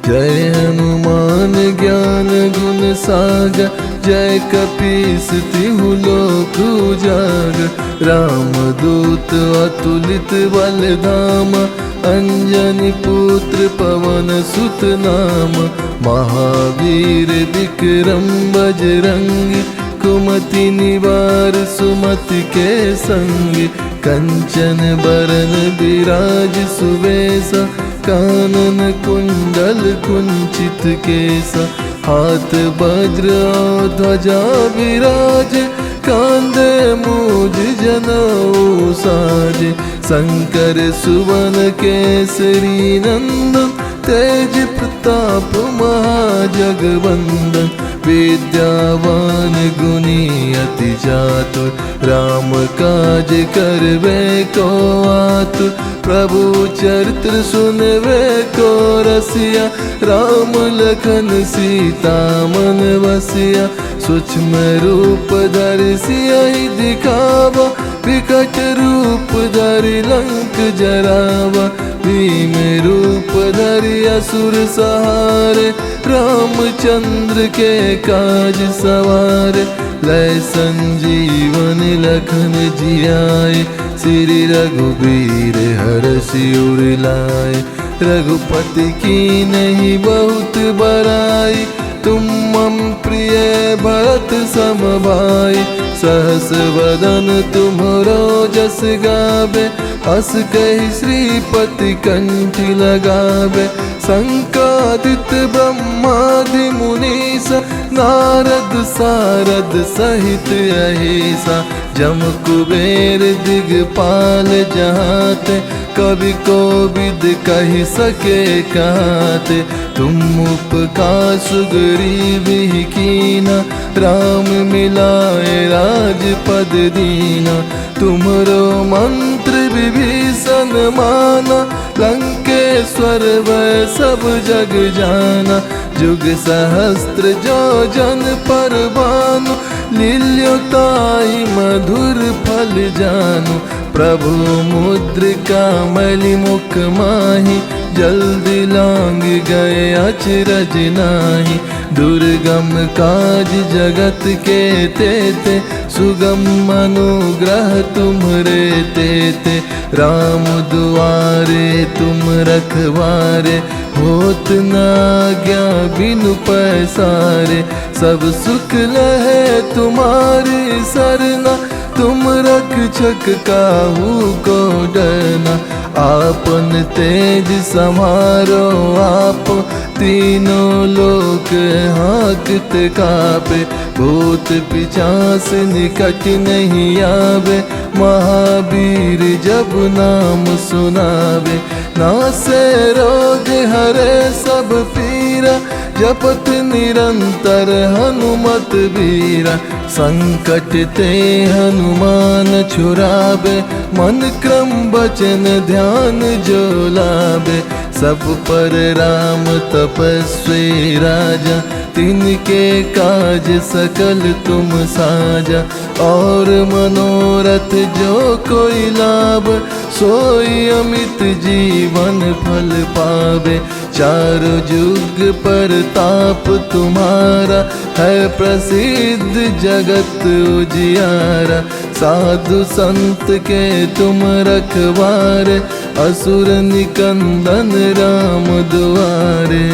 जय हनुमान ज्ञान गुण सागर, जय कपीस तिहु लोक उजागर। राम दूत अतुलित बल धामा, अंजनी पुत्र पवन सुत नामा। महावीर विक्रम बजरंगी, कुमति निवार सुमति के संगी। कंचन बरन विराज सुवेशा, कानन कुंडल कुंचित केसा। हाथ वज्र और ध्वजा विराजे, कांधे मूज जनेऊ साजे। शंकर सुवन केसरी नंदन, तेज प्रताप महाजगवंदन। विद्यावान गुणी अति चातुर, राम काज करवे को आतुर। प्रभु चरित्र सुनवे को रसिया, राम लखन सीता मन बसिया। सूक्ष्म रूप धरि सियहि दिखावा, विकट रूप धरि लंक जरावा। भीम रूप धरि असुर सहारे, रामचंद्र के काज सवारे। लय संजीवन लखन जियाए, श्री रघुबीर हरषि उर लाए। रघुपति की नहीं बहुत बड़ाई, तुम मम प्रिय भरत सम भाई। सहस वदन तुम्हरो जस गावे, अस कहि श्रीपति कंठ लगावे। संकादित ब्रह्मादि मुनीसा, नारद सारद सहित अहिसा। जम कुबेर दिगपाल जहाते, कवि कोविद कहि सके कहते। तुम उपकार सुग्रीव कीना, राम मिलाए राजपद दीना। तुमरो मंत्र विभीषण माना, लंकेश्वर वै सब जग जाना। जुग सहस्त्र जो जन पर भानु, लील्योताई मधुर फल जानु। प्रभु मुद्रिका मलि मुख माहि, जल्दी लांग गए अचरज नाही। दुर्गम काज जगत के तेते, सुगम अनुग्रह तुम्हरे तेते। राम दुआरे तुम रखवारे, होत न आज्ञा बिनु पैसारे। सब सुख लहे तुम्हारी सरना, तुम रक्षक काहू को डरना। आपन तेज समारो आप, तीनों लोक हाकत कापे। भूत पिशाच निकट नहीं आवे, महावीर जब नाम सुनावे। नासे रोग हरे सब पीरा, जपत निरंतर हनुमत बीरा। संकट ते हनुमान छुड़ावे, मन क्रम वचन ध्यान जो लावे। सब पर राम तपस्वी राजा, तिनके काज सकल तुम साजा। और मनोरथ जो कोई लाभ, सोई अमित जीवन फल पावे। चारों जुग पर ताप तुम्हारा, है प्रसिद्ध जगत उजियारा। साधु संत के तुम रखवारे, असुर निकंदन राम दुआरे।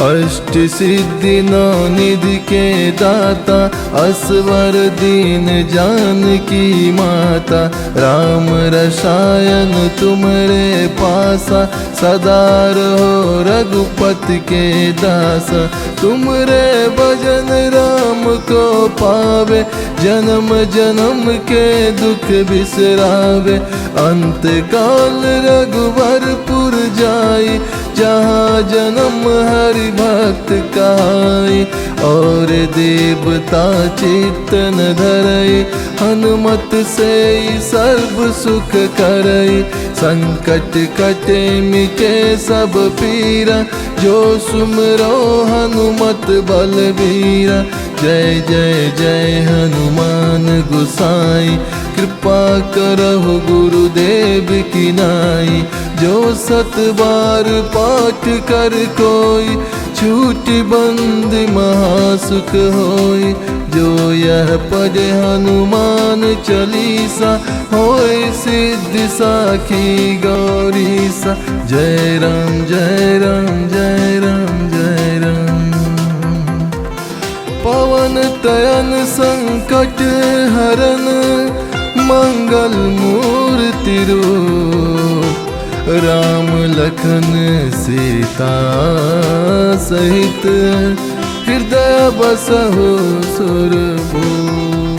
अष्ट सिद्धि नौ निधि के दाता, असवर दीन जानकी माता। राम रसायन तुमरे पासा, सदा रहो रघुपति के दासा। तुमरे भजन राम को पावे, जन्म जन्म के दुख बिसरावे। अंत काल रघुवरपुर जाई, जहाँ जन्म हरि भक्त कहाई। और देवता चित्तन धरई, हनुमत से सर्व सुख करई। संकट कटे मिटे सब पीरा, जो सुमरो हनुमत बलबीरा। जय जय जय हनुमान गोसाई, कृपा करहु गुरुदेव की नाई। जो 7 बार पाठ कर कोई, छूट बंद महासुख होई। जो यह पढ़े हनुमान चालीसा, होय सिद्धि साखी गौरीसा। जय राम जय राम जय राम जय राम। पवन तयन संकट हरन, मंगल मूर्ति रूप। राम लखन सीता सहित, हृदय बसहु सुरभूप।